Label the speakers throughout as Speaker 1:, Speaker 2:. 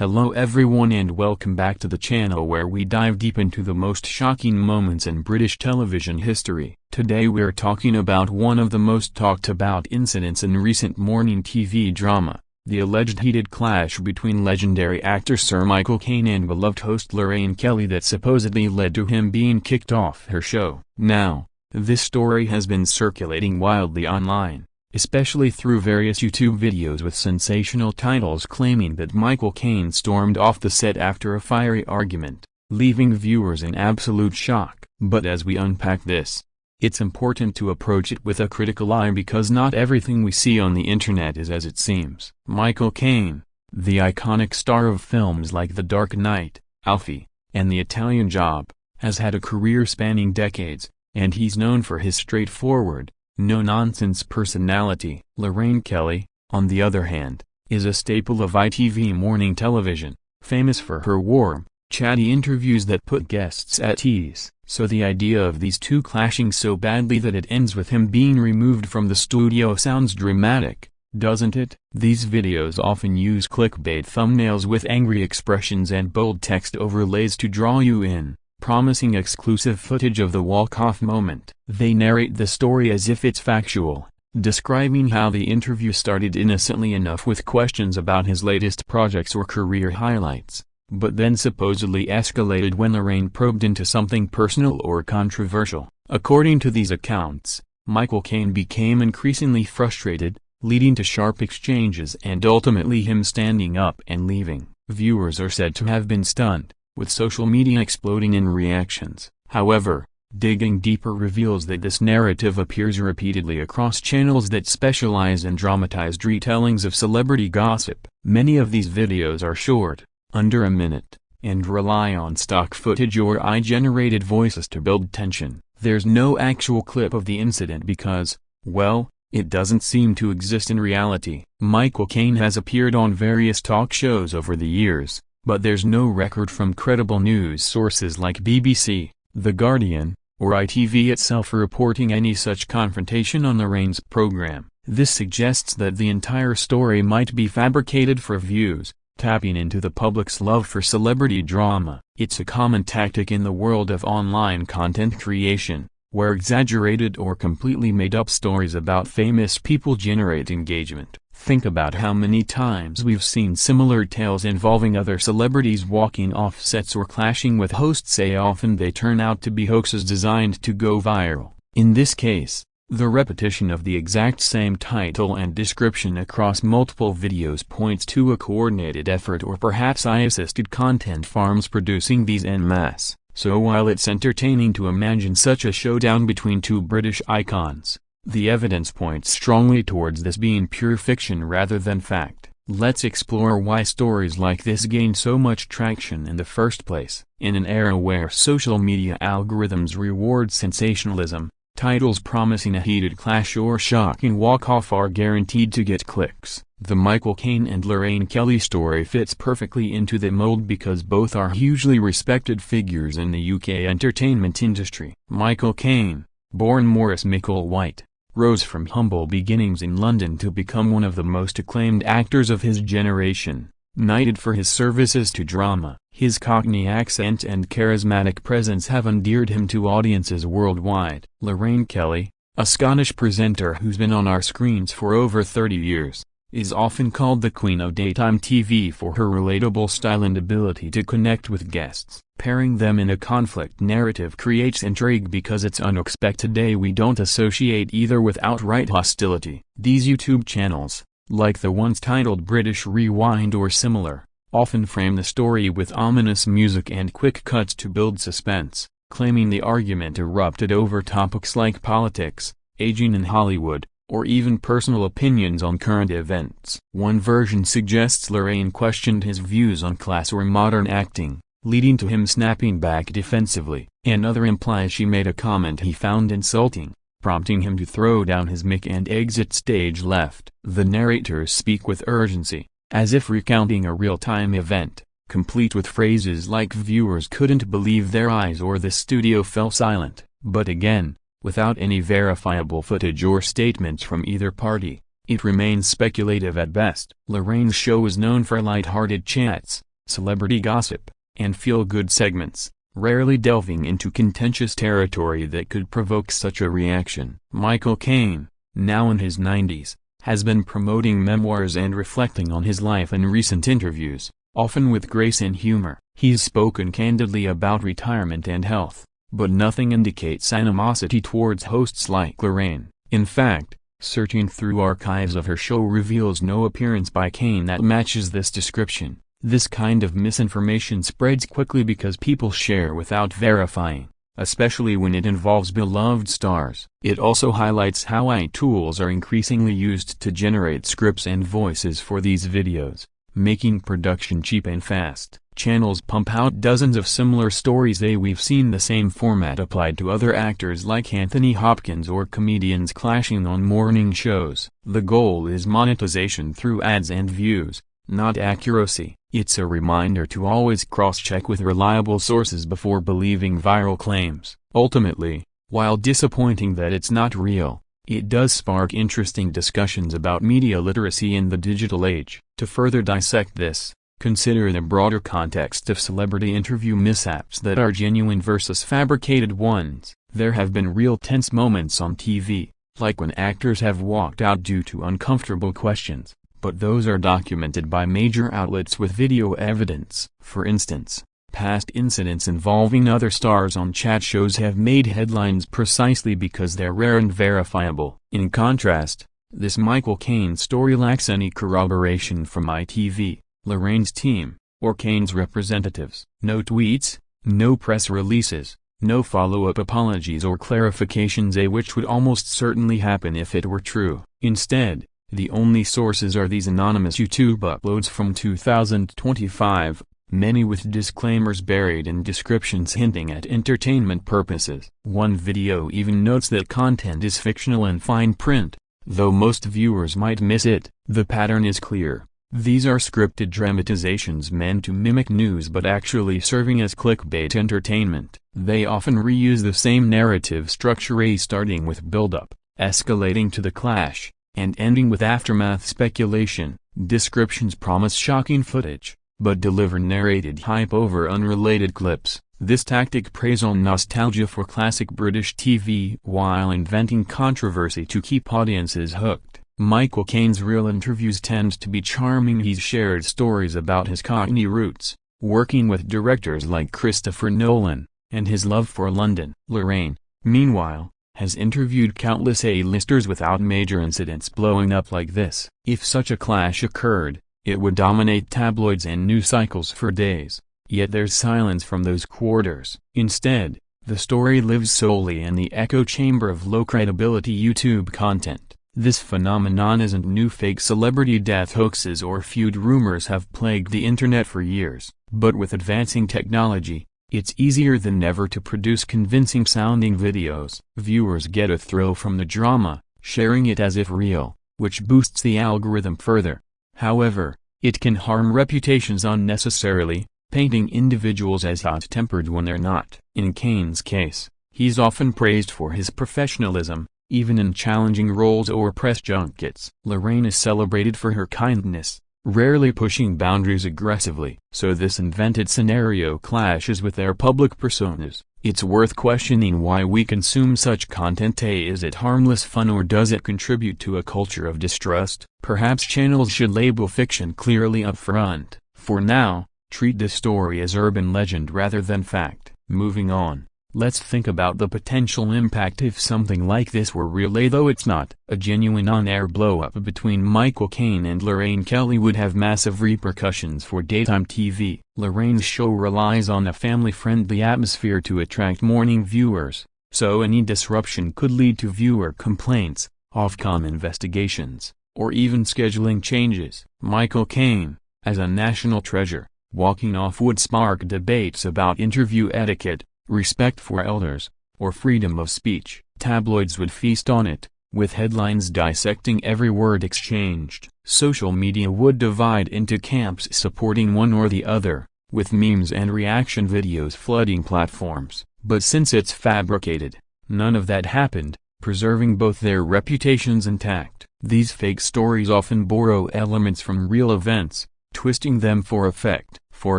Speaker 1: Hello everyone and welcome back to the channel where we dive deep into the most shocking moments in British television history. Today we're talking about one of the most talked about incidents in recent morning TV drama, the alleged heated clash between legendary actor Sir Michael Caine and beloved host Lorraine Kelly that supposedly led to him being kicked off her show. Now, this story has been circulating wildly online, especially through various YouTube videos with sensational titles claiming that Michael Caine stormed off the set after a fiery argument, leaving viewers in absolute shock. But as we unpack this, it's important to approach it with a critical eye because not everything we see on the internet is as it seems. Michael Caine, the iconic star of films like The Dark Knight, Alfie, and The Italian Job, has had a career spanning decades, and he's known for his straightforward, no-nonsense personality. Lorraine Kelly, on the other hand, is a staple of ITV morning television, famous for her warm, chatty interviews that put guests at ease. So the idea of these two clashing so badly that it ends with him being removed from the studio sounds dramatic, doesn't it? These videos often use clickbait thumbnails with angry expressions and bold text overlays to draw you in, promising exclusive footage of the walk-off moment. They narrate the story as if it's factual, describing how the interview started innocently enough with questions about his latest projects or career highlights, but then supposedly escalated when Lorraine probed into something personal or controversial. According to these accounts, Michael Caine became increasingly frustrated, leading to sharp exchanges and ultimately him standing up and leaving. Viewers are said to have been stunned, with social media exploding in reactions. However, digging deeper reveals that this narrative appears repeatedly across channels that specialize in dramatized retellings of celebrity gossip. Many of these videos are short, under a minute, and rely on stock footage or AI-generated voices to build tension. There's no actual clip of the incident because, well, it doesn't seem to exist in reality. Michael Caine has appeared on various talk shows over the years, but there's no record from credible news sources like BBC, The Guardian, or ITV itself reporting any such confrontation on Lorraine's program. This suggests that the entire story might be fabricated for views, tapping into the public's love for celebrity drama. It's a common tactic in the world of online content creation, where exaggerated or completely made-up stories about famous people generate engagement. Think about how many times we've seen similar tales involving other celebrities walking off sets or clashing with hosts. Often they turn out to be hoaxes designed to go viral. In this case, the repetition of the exact same title and description across multiple videos points to a coordinated effort or perhaps AI-assisted content farms producing these en masse. So while it's entertaining to imagine such a showdown between two British icons, the evidence points strongly towards this being pure fiction rather than fact. Let's explore why stories like this gain so much traction in the first place. In an era where social media algorithms reward sensationalism, titles promising a heated clash or shocking walk-off are guaranteed to get clicks. The Michael Caine and Lorraine Kelly story fits perfectly into the mold because both are hugely respected figures in the UK entertainment industry. Michael Caine, born Maurice Micklewhite, rose from humble beginnings in London to become one of the most acclaimed actors of his generation, knighted for his services to drama. His Cockney accent and charismatic presence have endeared him to audiences worldwide. Lorraine Kelly, a Scottish presenter who's been on our screens for over 30 years, is often called the Queen of Daytime TV for her relatable style and ability to connect with guests. Pairing them in a conflict narrative creates intrigue because it's unexpected. We don't associate either with outright hostility. These YouTube channels, like the ones titled British Rewind or similar, often frame the story with ominous music and quick cuts to build suspense, claiming the argument erupted over topics like politics, aging in Hollywood, or even personal opinions on current events. One version suggests Lorraine questioned his views on class or modern acting, leading to him snapping back defensively. Another implies she made a comment he found insulting, prompting him to throw down his mic and exit stage left. The narrators speak with urgency, as if recounting a real-time event, complete with phrases like "viewers couldn't believe their eyes" or "the studio fell silent." But again, without any verifiable footage or statements from either party, it remains speculative at best. Lorraine's show is known for light-hearted chats, celebrity gossip, and feel-good segments, rarely delving into contentious territory that could provoke such a reaction. Michael Caine, now in his 90s, has been promoting memoirs and reflecting on his life in recent interviews, often with grace and humor. He's spoken candidly about retirement and health, but nothing indicates animosity towards hosts like Lorraine. In fact, searching through archives of her show reveals no appearance by Caine that matches this description. This kind of misinformation spreads quickly because people share without verifying, especially when it involves beloved stars. It also highlights how AI tools are increasingly used to generate scripts and voices for these videos, making production cheap and fast. Channels pump out dozens of similar stories. We've seen the same format applied to other actors like Anthony Hopkins or comedians clashing on morning shows. The goal is monetization through ads and views, not accuracy. It's a reminder to always cross-check with reliable sources before believing viral claims. Ultimately, while disappointing that it's not real, it does spark interesting discussions about media literacy in the digital age. To further dissect this, consider the broader context of celebrity interview mishaps that are genuine versus fabricated ones. There have been real tense moments on TV, like when actors have walked out due to uncomfortable questions, but those are documented by major outlets with video evidence. For instance, past incidents involving other stars on chat shows have made headlines precisely because they're rare and verifiable. In contrast, this Michael Caine story lacks any corroboration from ITV, Lorraine's team, or Caine's representatives. No tweets, no press releases, no follow-up apologies or clarifications, which would almost certainly happen if it were true. Instead, the only sources are these anonymous YouTube uploads from 2025, many with disclaimers buried in descriptions hinting at entertainment purposes. One video even notes that content is fictional in fine print, though most viewers might miss it. The pattern is clear. These are scripted dramatizations meant to mimic news but actually serving as clickbait entertainment. They often reuse the same narrative structure, starting with build-up, escalating to the clash, and ending with aftermath speculation. Descriptions promise shocking footage, but deliver narrated hype over unrelated clips. This tactic preys on nostalgia for classic British TV while inventing controversy to keep audiences hooked. Michael Caine's real interviews tend to be charming. He's shared stories about his Cockney roots, working with directors like Christopher Nolan, and his love for London. Lorraine, meanwhile, has interviewed countless A-listers without major incidents blowing up like this. If such a clash occurred, it would dominate tabloids and news cycles for days, yet there's silence from those quarters. Instead, the story lives solely in the echo chamber of low-credibility YouTube content. This phenomenon isn't new. Fake celebrity death hoaxes or feud rumors have plagued the internet for years, but with advancing technology, it's easier than ever to produce convincing-sounding videos. Viewers get a thrill from the drama, sharing it as if real, which boosts the algorithm further. However, it can harm reputations unnecessarily, painting individuals as hot-tempered when they're not. In Caine's case, he's often praised for his professionalism, even in challenging roles or press junkets. Lorraine is celebrated for her kindness, rarely pushing boundaries aggressively. So this invented scenario clashes with their public personas. It's worth questioning why we consume such content. Is it harmless fun or does it contribute to a culture of distrust? Perhaps channels should label fiction clearly up front. For now, treat this story as urban legend rather than fact. Moving on, let's think about the potential impact if something like this were real. Though it's not, a genuine on-air blow-up between Michael Caine and Lorraine Kelly would have massive repercussions for daytime TV. Lorraine's show relies on a family-friendly atmosphere to attract morning viewers, so any disruption could lead to viewer complaints, Ofcom investigations, or even scheduling changes. Michael Caine, as a national treasure, walking off would spark debates about interview etiquette, respect for elders, or freedom of speech. Tabloids would feast on it, with headlines dissecting every word exchanged. Social media would divide into camps supporting one or the other, with memes and reaction videos flooding platforms. But since it's fabricated, none of that happened, preserving both their reputations intact. These fake stories often borrow elements from real events, twisting them for effect. For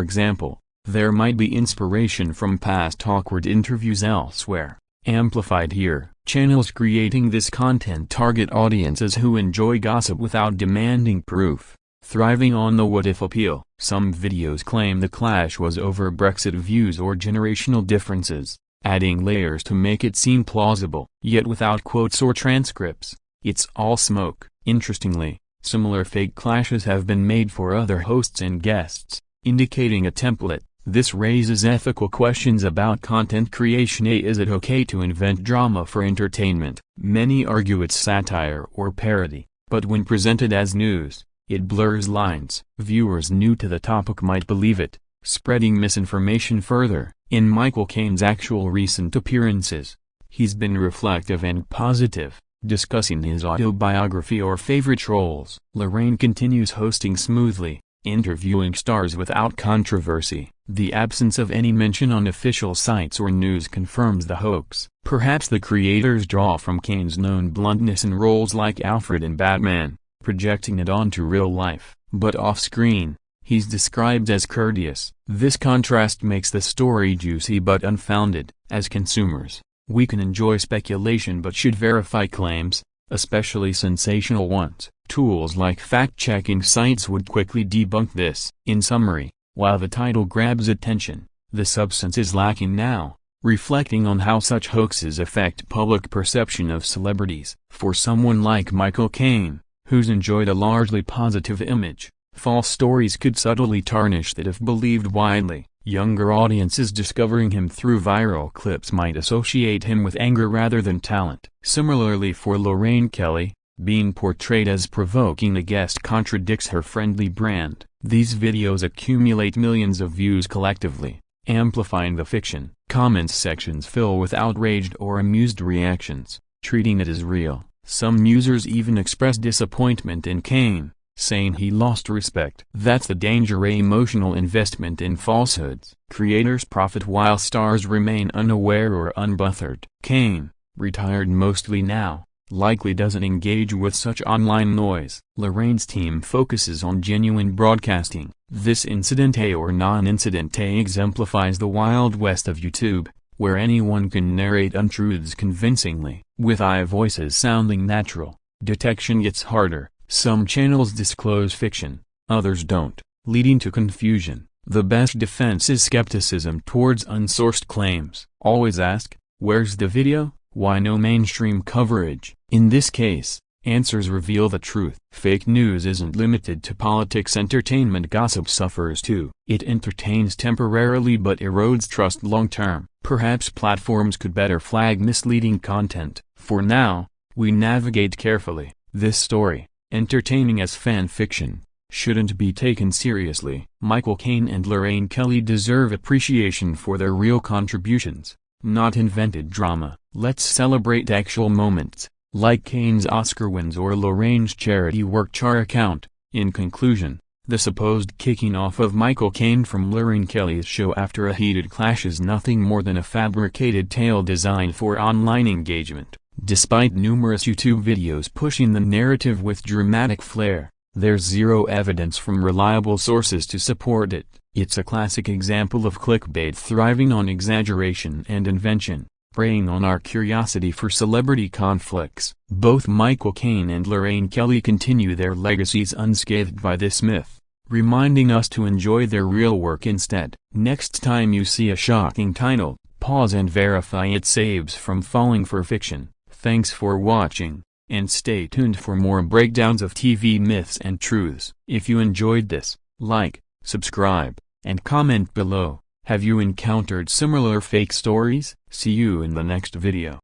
Speaker 1: example, there might be inspiration from past awkward interviews elsewhere, amplified here. Channels creating this content target audiences who enjoy gossip without demanding proof, thriving on the what-if appeal. Some videos claim the clash was over Brexit views or generational differences, adding layers to make it seem plausible. Yet without quotes or transcripts, it's all smoke. Interestingly, similar fake clashes have been made for other hosts and guests, indicating a template. This raises ethical questions about content creation. Is it okay to invent drama for entertainment? Many argue it's satire or parody, but when presented as news, it blurs lines. Viewers new to the topic might believe it, spreading misinformation further. In Michael Caine's actual recent appearances, he's been reflective and positive, discussing his autobiography or favorite roles. Lorraine continues hosting smoothly, interviewing stars without controversy. The absence of any mention on official sites or news confirms the hoax. Perhaps the creators draw from Caine's known bluntness in roles like Alfred in Batman, projecting it onto real life. But off-screen, he's described as courteous. This contrast makes the story juicy but unfounded. As consumers, we can enjoy speculation but should verify claims, especially sensational ones. Tools like fact-checking sites would quickly debunk this. In summary, while the title grabs attention, the substance is lacking now, reflecting on how such hoaxes affect public perception of celebrities. For someone like Michael Caine, who's enjoyed a largely positive image, false stories could subtly tarnish that if believed widely. Younger audiences discovering him through viral clips might associate him with anger rather than talent. Similarly for Lorraine Kelly, being portrayed as provoking a guest contradicts her friendly brand. These videos accumulate millions of views collectively, amplifying the fiction. Comments sections fill with outraged or amused reactions, treating it as real. Some users even express disappointment in Caine, saying he lost respect. That's the danger: emotional investment in falsehoods. Creators profit while stars remain unaware or unbothered. Caine, retired mostly now, likely doesn't engage with such online noise. Lorraine's team focuses on genuine broadcasting. This incident or non-incident exemplifies the Wild West of YouTube, where anyone can narrate untruths convincingly. With voices sounding natural, detection gets harder. Some channels disclose fiction, others don't, leading to confusion. The best defense is skepticism towards unsourced claims. Always ask, where's the video? Why no mainstream coverage? In this case, answers reveal the truth. Fake news isn't limited to politics. Entertainment gossip suffers too. It entertains temporarily but erodes trust long-term. Perhaps platforms could better flag misleading content. For now, we navigate carefully. This story, entertaining as fan fiction, shouldn't be taken seriously. Michael Caine and Lorraine Kelly deserve appreciation for their real contributions, not invented drama. Let's celebrate actual moments, like Caine's Oscar wins or Lorraine's charity work char account. In conclusion, the supposed kicking off of Michael Caine from Lorraine Kelly's show after a heated clash is nothing more than a fabricated tale designed for online engagement. Despite numerous YouTube videos pushing the narrative with dramatic flair, there's zero evidence from reliable sources to support it. It's a classic example of clickbait thriving on exaggeration and invention, preying on our curiosity for celebrity conflicts. Both Michael Caine and Lorraine Kelly continue their legacies unscathed by this myth, reminding us to enjoy their real work instead. Next time you see a shocking title, pause and verify it saves from falling for fiction. Thanks for watching, and stay tuned for more breakdowns of TV myths and truths. If you enjoyed this, like, subscribe, and comment below. Have you encountered similar fake stories? See you in the next video.